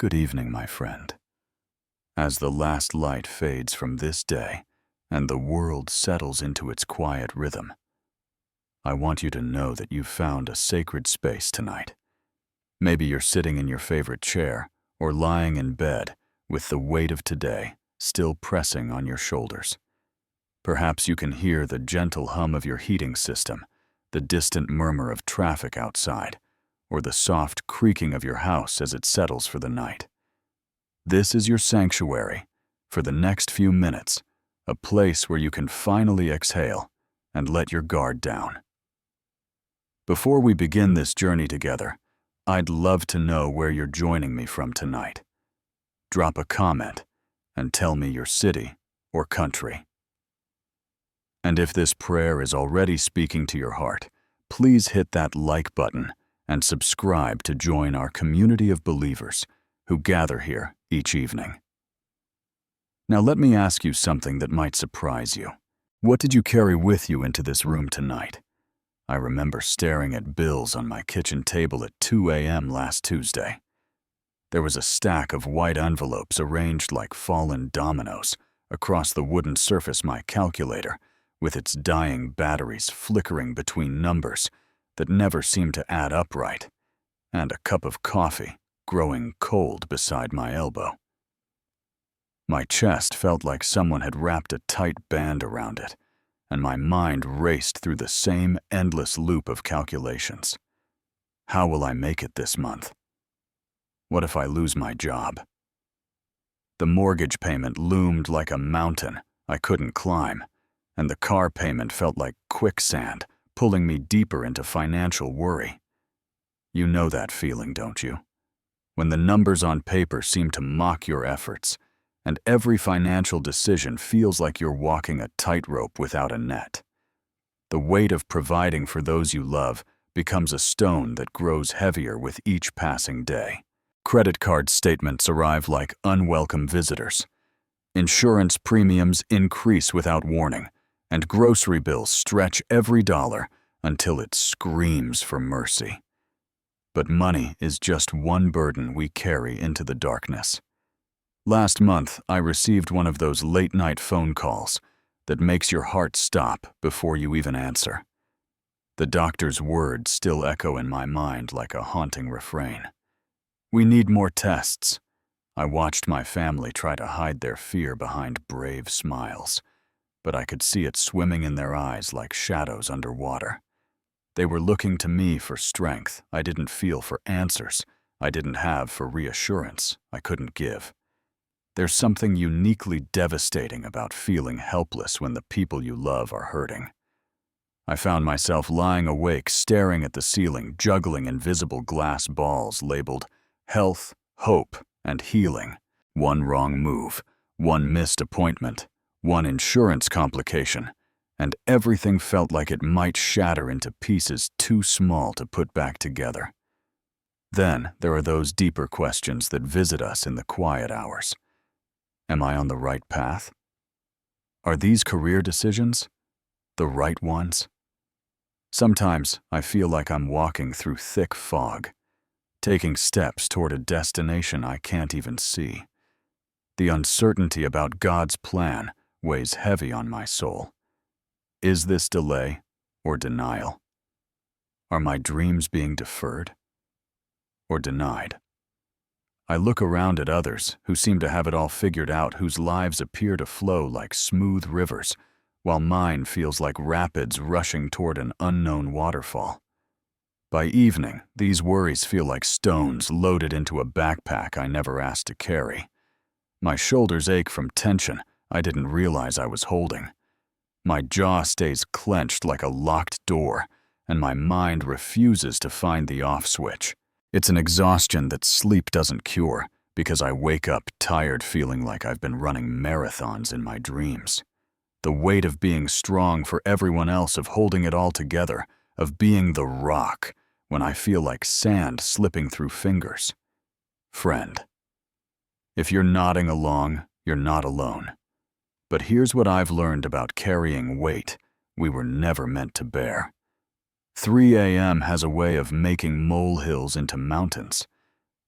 Good evening, my friend. As the last light fades from this day and the world settles into its quiet rhythm, I want you to know that you've found a sacred space tonight. Maybe you're sitting in your favorite chair or lying in bed with the weight of today still pressing on your shoulders. Perhaps you can hear the gentle hum of your heating system, the distant murmur of traffic outside, or the soft creaking of your house as it settles for the night. This is your sanctuary, for the next few minutes, a place where you can finally exhale and let your guard down. Before we begin this journey together, I'd love to know where you're joining me from tonight. Drop a comment and tell me your city or country. And if this prayer is already speaking to your heart, please hit that like button and subscribe to join our community of believers who gather here each evening. Now let me ask you something that might surprise you. What did you carry with you into this room tonight? I remember staring at bills on my kitchen table at 2 a.m. last Tuesday. There was a stack of white envelopes arranged like fallen dominoes across the wooden surface my calculator, with its dying batteries flickering between numbers that never seemed to add up right, and a cup of coffee growing cold beside my elbow. My chest felt like someone had wrapped a tight band around it, and my mind raced through the same endless loop of calculations. How will I make it this month? What if I lose my job? The mortgage payment loomed like a mountain I couldn't climb, and the car payment felt like quicksand, pulling me deeper into financial worry. You know that feeling, don't you? When the numbers on paper seem to mock your efforts, and every financial decision feels like you're walking a tightrope without a net. The weight of providing for those you love becomes a stone that grows heavier with each passing day. Credit card statements arrive like unwelcome visitors. Insurance premiums increase without warning, and grocery bills stretch every dollar until it screams for mercy. But money is just one burden we carry into the darkness. Last month, I received one of those late-night phone calls that makes your heart stop before you even answer. The doctor's words still echo in my mind like a haunting refrain. We need more tests. I watched my family try to hide their fear behind brave smiles, but I could see it swimming in their eyes like shadows underwater. They were looking to me for strength I didn't feel, for answers I didn't have, for reassurance I couldn't give. There's something uniquely devastating about feeling helpless when the people you love are hurting. I found myself lying awake, staring at the ceiling, juggling invisible glass balls labeled health, hope, and healing. One wrong move, one missed appointment, one insurance complication, and everything felt like it might shatter into pieces too small to put back together. Then there are those deeper questions that visit us in the quiet hours. Am I on the right path? Are these career decisions the right ones? Sometimes I feel like I'm walking through thick fog, taking steps toward a destination I can't even see. The uncertainty about God's plan weighs heavy on my soul. Is this delay or denial? Are my dreams being deferred or denied? I look around at others who seem to have it all figured out, whose lives appear to flow like smooth rivers, while mine feels like rapids rushing toward an unknown waterfall. By evening, these worries feel like stones loaded into a backpack I never asked to carry. My shoulders ache from tension I didn't realize I was holding. My jaw stays clenched like a locked door, and my mind refuses to find the off switch. It's an exhaustion that sleep doesn't cure, because I wake up tired, feeling like I've been running marathons in my dreams. The weight of being strong for everyone else, of holding it all together, of being the rock when I feel like sand slipping through fingers. Friend, if you're nodding along, you're not alone. But here's what I've learned about carrying weight we were never meant to bear. 3 a.m. has a way of making molehills into mountains.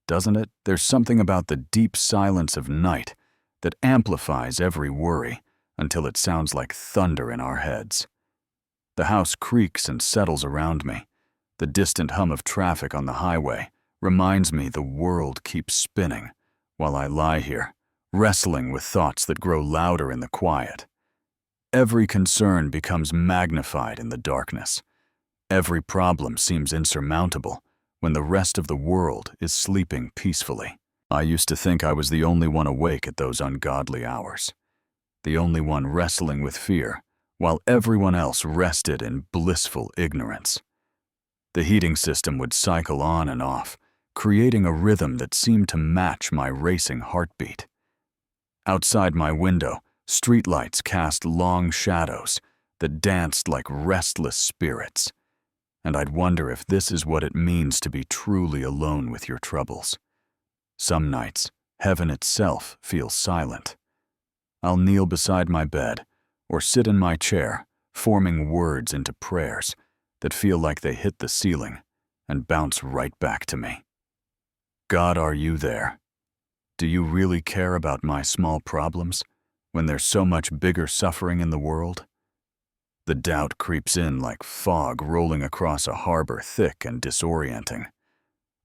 doesn't it? There's something about the deep silence of night that amplifies every worry until it sounds like thunder in our heads. The house creaks and settles around me. The distant hum of traffic on the highway reminds me the world keeps spinning while I lie here, wrestling with thoughts that grow louder in the quiet. Every concern becomes magnified in the darkness. Every problem seems insurmountable when the rest of the world is sleeping peacefully. I used to think I was the only one awake at those ungodly hours, the only one wrestling with fear, while everyone else rested in blissful ignorance. The heating system would cycle on and off, creating a rhythm that seemed to match my racing heartbeat. Outside my window, streetlights cast long shadows that danced like restless spirits, and I'd wonder if this is what it means to be truly alone with your troubles. Some nights, heaven itself feels silent. I'll kneel beside my bed or sit in my chair, forming words into prayers that feel like they hit the ceiling and bounce right back to me. God, are you there? Do you really care about my small problems when there's so much bigger suffering in the world? The doubt creeps in like fog rolling across a harbor, thick and disorienting.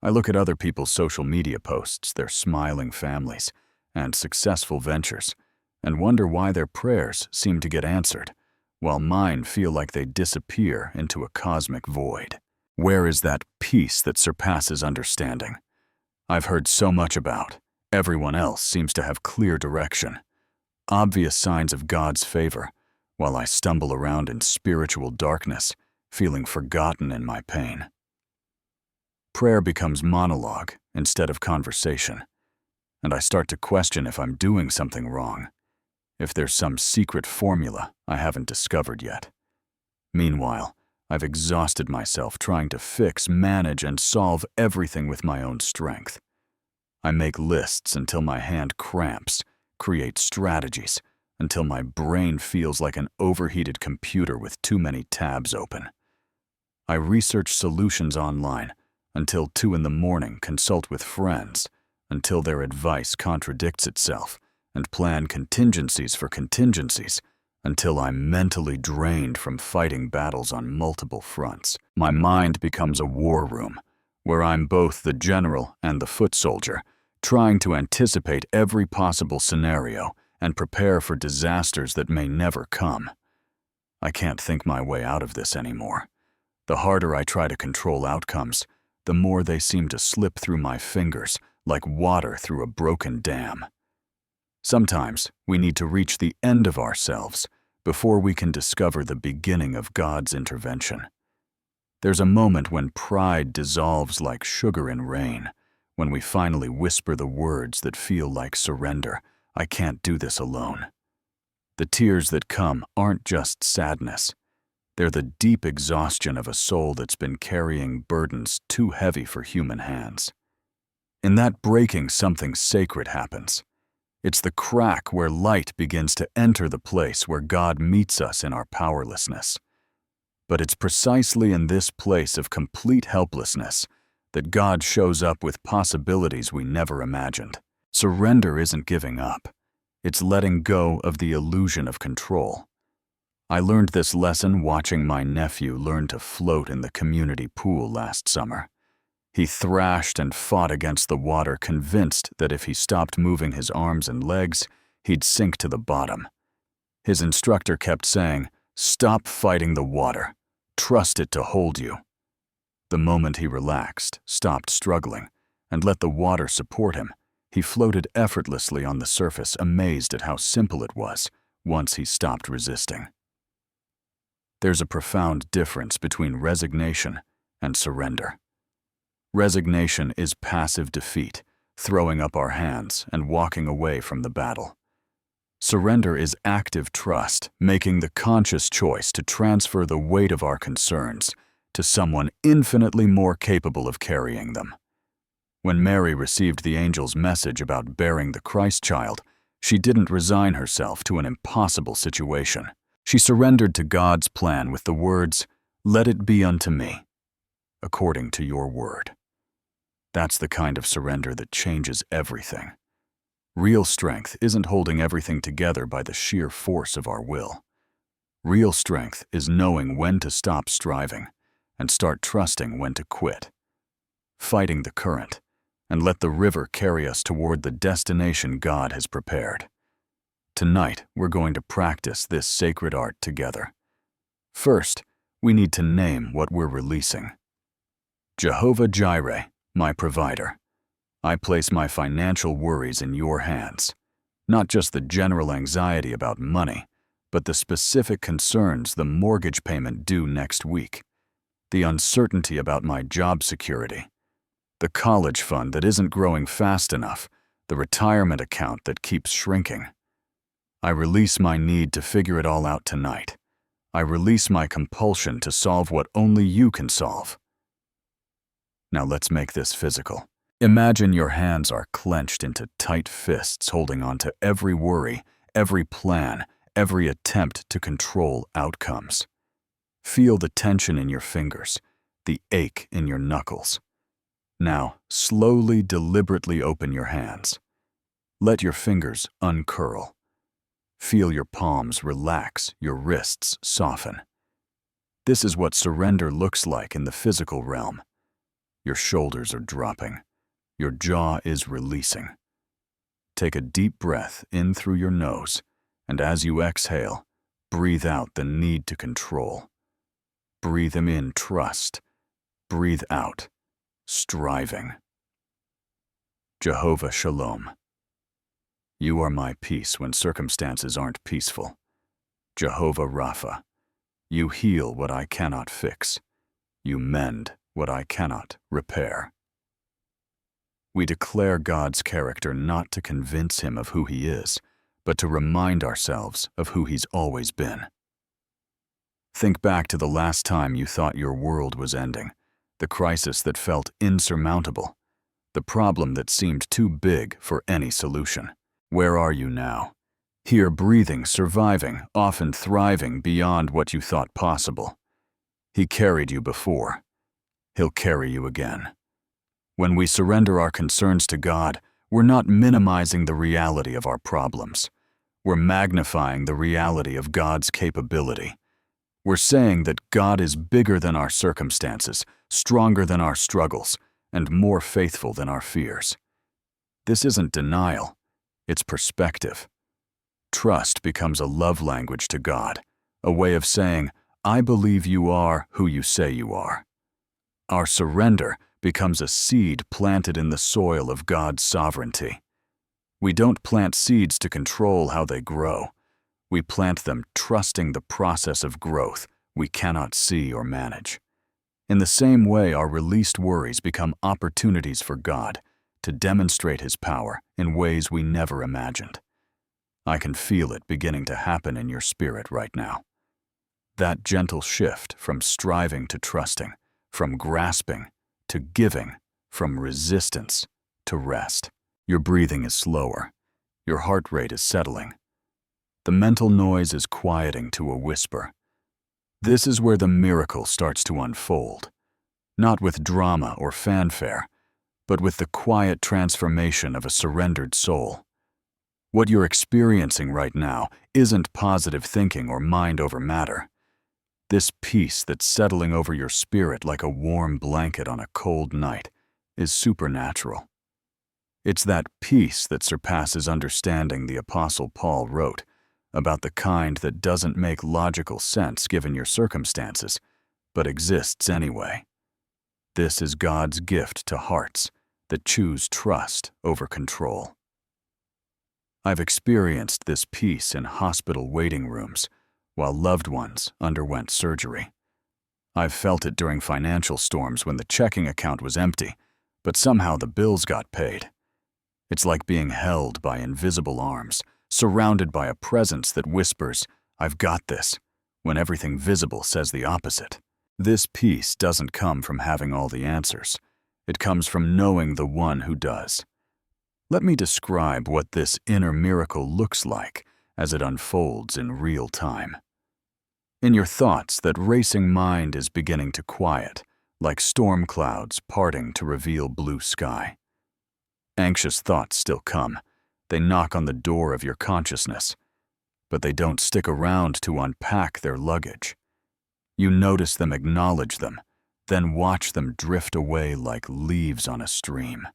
I look at other people's social media posts, their smiling families, and successful ventures, and wonder why their prayers seem to get answered, while mine feel like they disappear into a cosmic void. Where is that peace that surpasses understanding I've heard so much about? Everyone else seems to have clear direction, obvious signs of God's favor, while I stumble around in spiritual darkness, feeling forgotten in my pain. Prayer becomes monologue instead of conversation, and I start to question if I'm doing something wrong, if there's some secret formula I haven't discovered yet. Meanwhile, I've exhausted myself trying to fix, manage, and solve everything with my own strength. I make lists until my hand cramps, create strategies until my brain feels like an overheated computer with too many tabs open. I research solutions online until 2 a.m, consult with friends until their advice contradicts itself, and plan contingencies for contingencies until I'm mentally drained from fighting battles on multiple fronts. My mind becomes a war room where I'm both the general and the foot soldier, trying to anticipate every possible scenario and prepare for disasters that may never come. I can't think my way out of this anymore. The harder I try to control outcomes, the more they seem to slip through my fingers like water through a broken dam. Sometimes we need to reach the end of ourselves before we can discover the beginning of God's intervention. There's a moment when pride dissolves like sugar in rain, when we finally whisper the words that feel like surrender. I can't do this alone. The tears that come aren't just sadness. They're the deep exhaustion of a soul that's been carrying burdens too heavy for human hands. In that breaking, something sacred happens. It's the crack where light begins to enter the place where God meets us in our powerlessness. But it's precisely in this place of complete helplessness that God shows up with possibilities we never imagined. Surrender isn't giving up. It's letting go of the illusion of control. I learned this lesson watching my nephew learn to float in the community pool last summer. He thrashed and fought against the water, convinced that if he stopped moving his arms and legs, he'd sink to the bottom. His instructor kept saying, "Stop fighting the water. Trust it to hold you." The moment he relaxed, stopped struggling, and let the water support him, he floated effortlessly on the surface, amazed at how simple it was once he stopped resisting. There's a profound difference between resignation and surrender. Resignation is passive defeat, throwing up our hands and walking away from the battle. Surrender is active trust, making the conscious choice to transfer the weight of our concerns to someone infinitely more capable of carrying them. When Mary received the angel's message about bearing the Christ child, she didn't resign herself to an impossible situation. She surrendered to God's plan with the words, "Let it be unto me, according to your word." That's the kind of surrender that changes everything. Real strength isn't holding everything together by the sheer force of our will. Real strength is knowing when to stop striving and start trusting when to quit. Fighting the current, and let the river carry us toward the destination God has prepared. Tonight, we're going to practice this sacred art together. First, we need to name what we're releasing. Jehovah Jireh, my provider. I place my financial worries in your hands. Not just the general anxiety about money, but the specific concerns, the mortgage payment due next week, the uncertainty about my job security, the college fund that isn't growing fast enough, the retirement account that keeps shrinking. I release my need to figure it all out tonight. I release my compulsion to solve what only you can solve. Now let's make this physical. Imagine your hands are clenched into tight fists holding on to every worry, every plan, every attempt to control outcomes. Feel the tension in your fingers, the ache in your knuckles. Now, slowly, deliberately open your hands. Let your fingers uncurl. Feel your palms relax, your wrists soften. This is what surrender looks like in the physical realm. Your shoulders are dropping. Your jaw is releasing. Take a deep breath in through your nose, and as you exhale, breathe out the need to control. Breathe in trust. Breathe out striving. Jehovah Shalom. You are my peace when circumstances aren't peaceful. Jehovah Rafa. You heal what I cannot fix. You mend what I cannot repair. We declare God's character not to convince him of who he is, but to remind ourselves of who he's always been. Think back to the last time you thought your world was ending, the crisis that felt insurmountable, the problem that seemed too big for any solution. Where are you now? Here breathing, surviving, often thriving beyond what you thought possible. He carried you before. He'll carry you again. When we surrender our concerns to God, we're not minimizing the reality of our problems. We're magnifying the reality of God's capability. We're saying that God is bigger than our circumstances, stronger than our struggles, and more faithful than our fears. This isn't denial, it's perspective. Trust becomes a love language to God, a way of saying, I believe you are who you say you are. Our surrender becomes a seed planted in the soil of God's sovereignty. We don't plant seeds to control how they grow. We plant them trusting the process of growth we cannot see or manage. In the same way, our released worries become opportunities for God to demonstrate his power in ways we never imagined. I can feel it beginning to happen in your spirit right now. That gentle shift from striving to trusting, from grasping to giving, from resistance to rest. Your breathing is slower. Your heart rate is settling. The mental noise is quieting to a whisper. This is where the miracle starts to unfold, not with drama or fanfare, but with the quiet transformation of a surrendered soul. What you're experiencing right now isn't positive thinking or mind over matter. This peace that's settling over your spirit like a warm blanket on a cold night is supernatural. It's that peace that surpasses understanding the Apostle Paul wrote about the kind that doesn't make logical sense given your circumstances, but exists anyway. This is God's gift to hearts that choose trust over control. I've experienced this peace in hospital waiting rooms while loved ones underwent surgery. I've felt it during financial storms when the checking account was empty, but somehow the bills got paid. It's like being held by invisible arms, surrounded by a presence that whispers, I've got this, when everything visible says the opposite. This peace doesn't come from having all the answers. It comes from knowing the one who does. Let me describe what this inner miracle looks like as it unfolds in real time. In your thoughts, that racing mind is beginning to quiet, like storm clouds parting to reveal blue sky. Anxious thoughts still come. They knock on the door of your consciousness, but they don't stick around to unpack their luggage. You notice them, acknowledge them, then watch them drift away like leaves on a stream.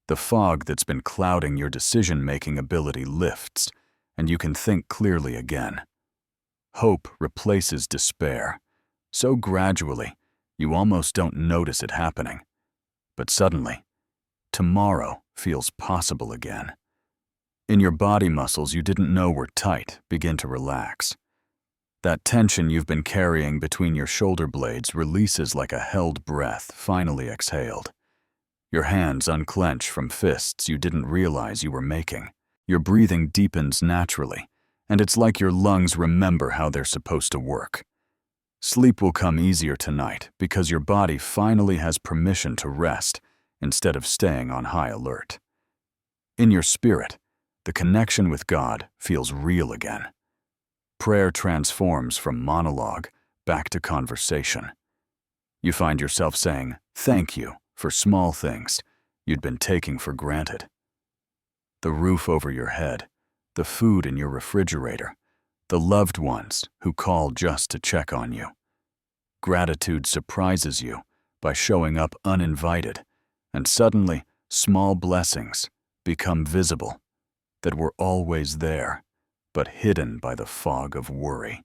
The fog that's been clouding your decision-making ability lifts, and you can think clearly again. Hope replaces despair, so gradually you almost don't notice it happening. But suddenly, tomorrow feels possible again. In your body muscles you didn't know were tight begin to relax. That tension you've been carrying between your shoulder blades releases like a held breath finally exhaled. Your hands unclench from fists you didn't realize you were making. Your breathing deepens naturally, and it's like your lungs remember how they're supposed to work. Sleep will come easier tonight because your body finally has permission to rest instead of staying on high alert. In your spirit, the connection with God feels real again. Prayer transforms from monologue back to conversation. You find yourself saying, "Thank you," for small things you'd been taking for granted. The roof over your head, the food in your refrigerator, the loved ones who call just to check on you. Gratitude surprises you by showing up uninvited, and suddenly small blessings become visible that were always there, but hidden by the fog of worry.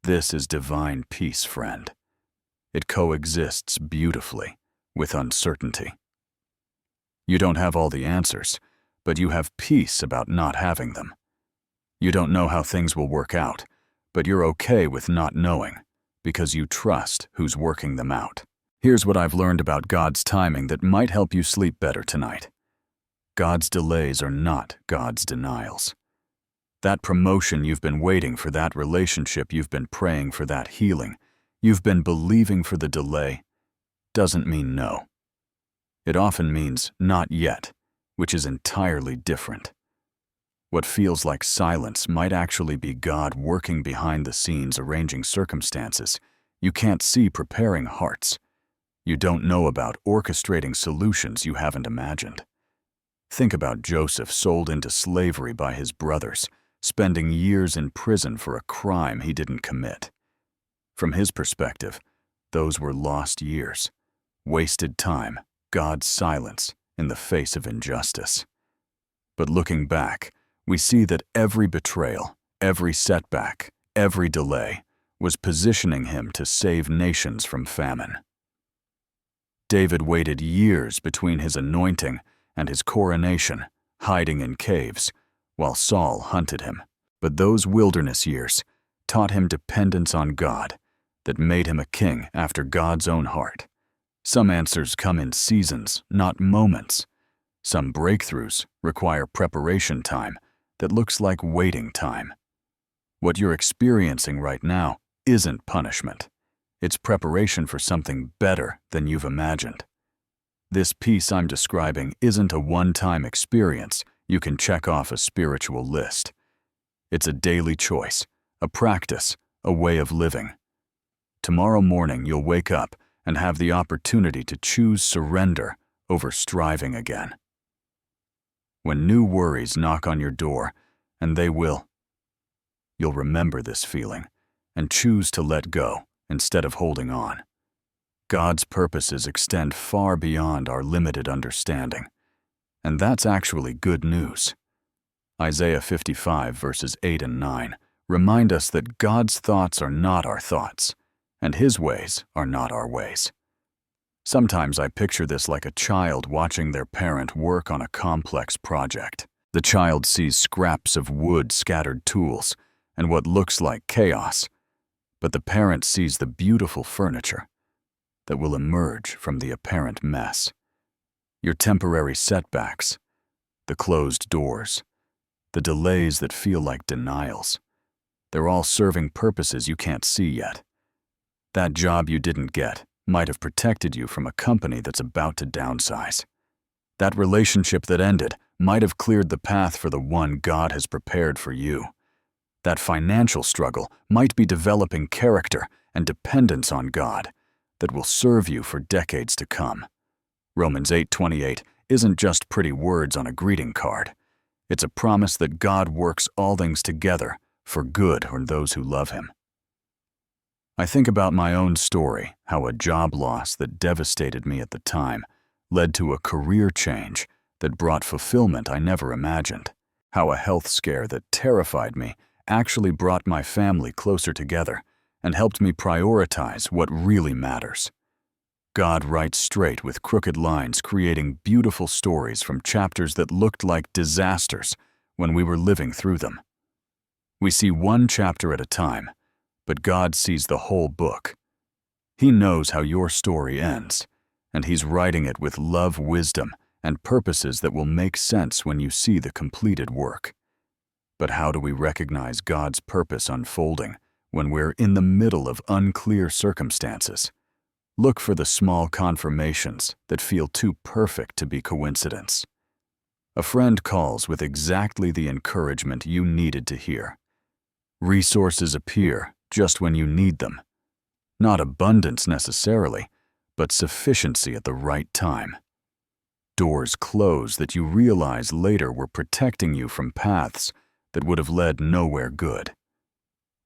This is divine peace, friend. It coexists beautifully with uncertainty. You don't have all the answers, but you have peace about not having them. You don't know how things will work out, but you're okay with not knowing because you trust who's working them out. Here's what I've learned about God's timing that might help you sleep better tonight. God's delays are not God's denials. That promotion you've been waiting for, that relationship you've been praying for, that healing you've been believing for, the delay doesn't mean no. It often means not yet, which is entirely different. What feels like silence might actually be God working behind the scenes, arranging circumstances you can't see, preparing hearts you don't know about, orchestrating solutions you haven't imagined. Think about Joseph, sold into slavery by his brothers, spending years in prison for a crime he didn't commit. From his perspective, those were lost years, wasted time, God's silence in the face of injustice. But looking back, we see that every betrayal, every setback, every delay was positioning him to save nations from famine. David waited years between his anointing and his coronation, hiding in caves, while Saul hunted him. But those wilderness years taught him dependence on God that made him a king after God's own heart. Some answers come in seasons, not moments. Some breakthroughs require preparation time that looks like waiting time. What you're experiencing right now isn't punishment. It's preparation for something better than you've imagined. This peace I'm describing isn't a one-time experience you can check off a spiritual list. It's a daily choice, a practice, a way of living. Tomorrow morning you'll wake up and have the opportunity to choose surrender over striving again. When new worries knock on your door, and they will, you'll remember this feeling and choose to let go instead of holding on. God's purposes extend far beyond our limited understanding, and that's actually good news. Isaiah 55 verses 8 and 9 remind us that God's thoughts are not our thoughts, and His ways are not our ways. Sometimes I picture this like a child watching their parent work on a complex project. The child sees scraps of wood, scattered tools, and what looks like chaos, but the parent sees the beautiful furniture that will emerge from the apparent mess. Your temporary setbacks, the closed doors, the delays that feel like denials, they're all serving purposes you can't see yet. That job you didn't get might have protected you from a company that's about to downsize. That relationship that ended might have cleared the path for the one God has prepared for you. That financial struggle might be developing character and dependence on God, that will serve you for decades to come. Romans 8:28 isn't just pretty words on a greeting card. It's a promise that God works all things together for good for those who love Him. I think about my own story, how a job loss that devastated me at the time led to a career change that brought fulfillment I never imagined. How a health scare that terrified me actually brought my family closer together and helped me prioritize what really matters. God writes straight with crooked lines, creating beautiful stories from chapters that looked like disasters when we were living through them. We see one chapter at a time, but God sees the whole book. He knows how your story ends, and He's writing it with love, wisdom, and purposes that will make sense when you see the completed work. But how do we recognize God's purpose unfolding when we're in the middle of unclear circumstances? Look for the small confirmations that feel too perfect to be coincidence. A friend calls with exactly the encouragement you needed to hear. Resources appear just when you need them. Not abundance necessarily, but sufficiency at the right time. Doors close that you realize later were protecting you from paths that would have led nowhere good.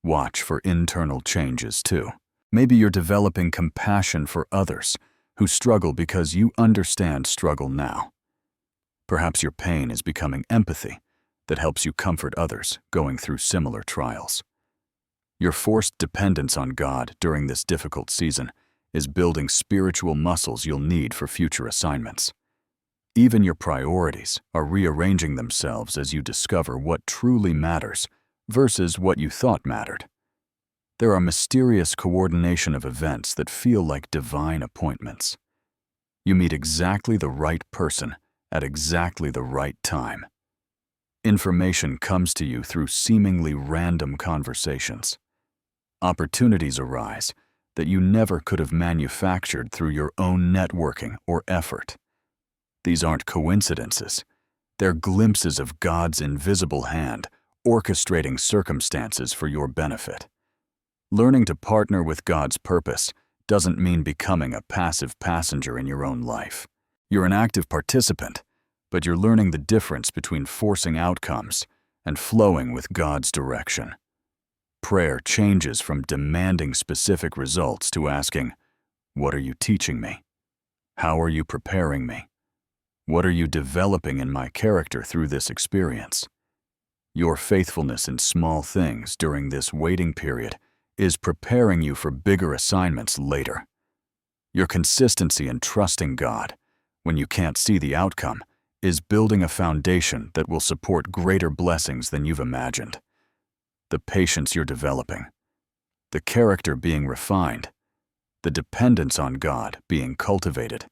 Watch for internal changes too. Maybe you're developing compassion for others who struggle because you understand struggle now. Perhaps your pain is becoming empathy that helps you comfort others going through similar trials. Your forced dependence on God during this difficult season is building spiritual muscles you'll need for future assignments. Even your priorities are rearranging themselves as you discover what truly matters versus what you thought mattered. There are mysterious coordination of events that feel like divine appointments. You meet exactly the right person at exactly the right time. Information comes to you through seemingly random conversations. Opportunities arise that you never could have manufactured through your own networking or effort. These aren't coincidences. They're glimpses of God's invisible hand orchestrating circumstances for your benefit. Learning to partner with God's purpose doesn't mean becoming a passive passenger in your own life. You're an active participant, but you're learning the difference between forcing outcomes and flowing with God's direction. Prayer changes from demanding specific results to asking, "What are you teaching me? How are you preparing me? What are you developing in my character through this experience?" Your faithfulness in small things during this waiting period is preparing you for bigger assignments later. Your consistency in trusting God, when you can't see the outcome, is building a foundation that will support greater blessings than you've imagined. The patience you're developing, the character being refined, the dependence on God being cultivated,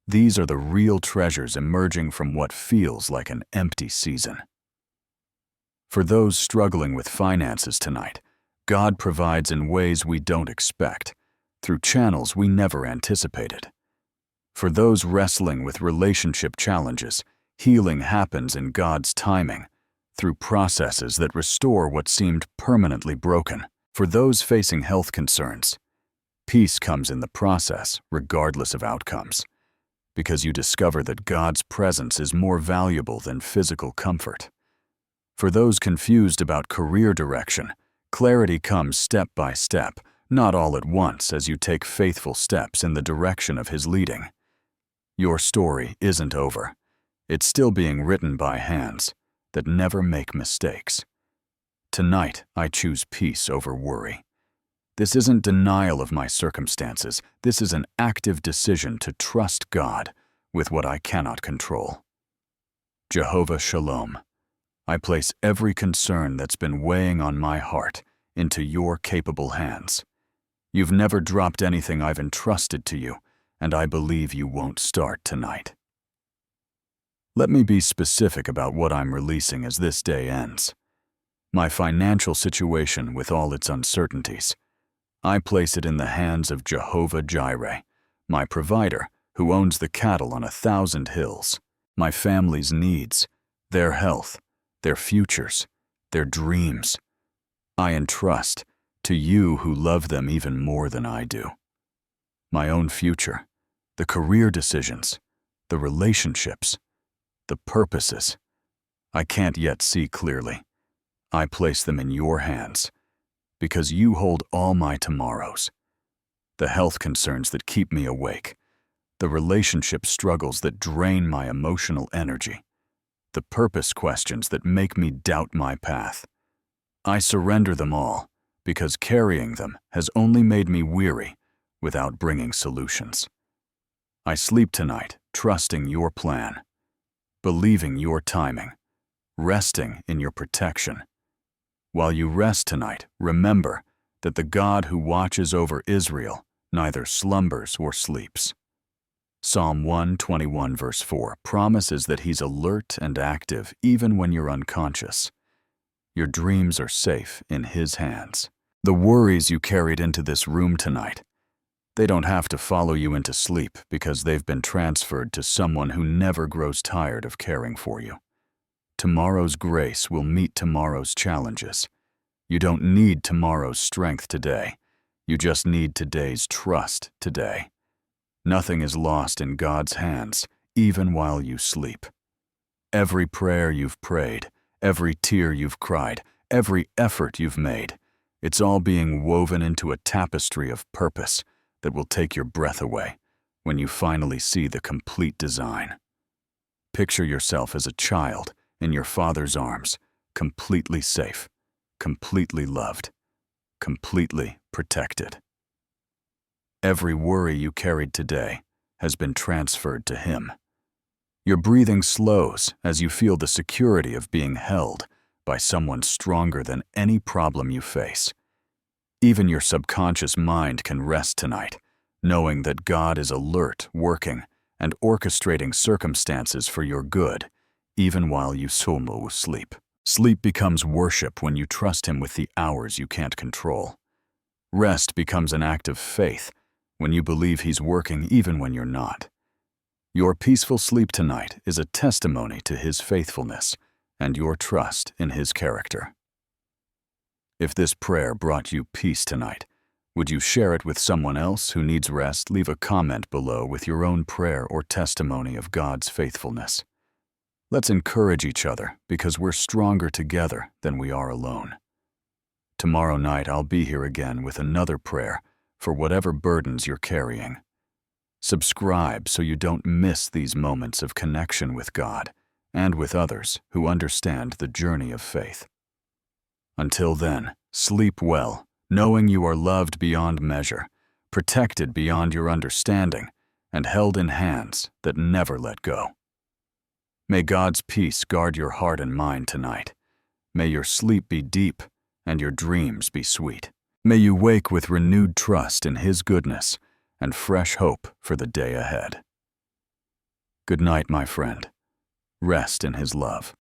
these are the real treasures emerging from what feels like an empty season. For those struggling with finances tonight, God provides in ways we don't expect, through channels we never anticipated. For those wrestling with relationship challenges, healing happens in God's timing, through processes that restore what seemed permanently broken. For those facing health concerns, peace comes in the process, regardless of outcomes, because you discover that God's presence is more valuable than physical comfort. For those confused about career direction, clarity comes step by step, not all at once as you take faithful steps in the direction of His leading. Your story isn't over. It's still being written by hands that never make mistakes. Tonight, I choose peace over worry. This isn't denial of my circumstances. This is an active decision to trust God with what I cannot control. Jehovah Shalom, I place every concern that's been weighing on my heart into your capable hands. You've never dropped anything I've entrusted to you, and I believe you won't start tonight. Let me be specific about what I'm releasing as this day ends. My financial situation with all its uncertainties, I place it in the hands of Jehovah Jireh, my provider who owns the cattle on 1,000 hills. My family's needs, their health, their futures, their dreams, I entrust to you who love them even more than I do. my own future, the career decisions, the relationships, the purposes. I can't yet see clearly. I place them in your hands, because you hold all my tomorrows. The health concerns that keep me awake, the relationship struggles that drain my emotional energy, the purpose questions that make me doubt my path. I surrender them all, because carrying them has only made me weary without bringing solutions. I sleep tonight trusting your plan, believing your timing, resting in your protection. While you rest tonight, remember that the God who watches over Israel neither slumbers or sleeps. Psalm 121 verse 4 promises that he's alert and active even when you're unconscious. Your dreams are safe in his hands. The worries you carried into this room tonight, they don't have to follow you into sleep because they've been transferred to someone who never grows tired of caring for you. Tomorrow's grace will meet tomorrow's challenges. You don't need tomorrow's strength today. You just need today's trust today. Nothing is lost in God's hands, even while you sleep. Every prayer you've prayed, every tear you've cried, every effort you've made, it's all being woven into a tapestry of purpose that will take your breath away when you finally see the complete design. Picture yourself as a child in your Father's arms, completely safe, completely loved, completely protected. Every worry you carried today has been transferred to him. Your breathing slows as you feel the security of being held by someone stronger than any problem you face. Even your subconscious mind can rest tonight, knowing that God is alert, working, and orchestrating circumstances for your good, even while you sleep. Sleep becomes worship when you trust him with the hours you can't control. Rest becomes an act of faith when you believe he's working even when you're not. Your peaceful sleep tonight is a testimony to his faithfulness and your trust in his character. If this prayer brought you peace tonight, would you share it with someone else who needs rest? Leave a comment below with your own prayer or testimony of God's faithfulness. Let's encourage each other because we're stronger together than we are alone. Tomorrow night I'll be here again with another prayer for whatever burdens you're carrying. Subscribe so you don't miss these moments of connection with God and with others who understand the journey of faith. Until then, sleep well, knowing you are loved beyond measure, protected beyond your understanding, and held in hands that never let go. May God's peace guard your heart and mind tonight. May your sleep be deep and your dreams be sweet. May you wake with renewed trust in his goodness and fresh hope for the day ahead. Good night, my friend. Rest in his love.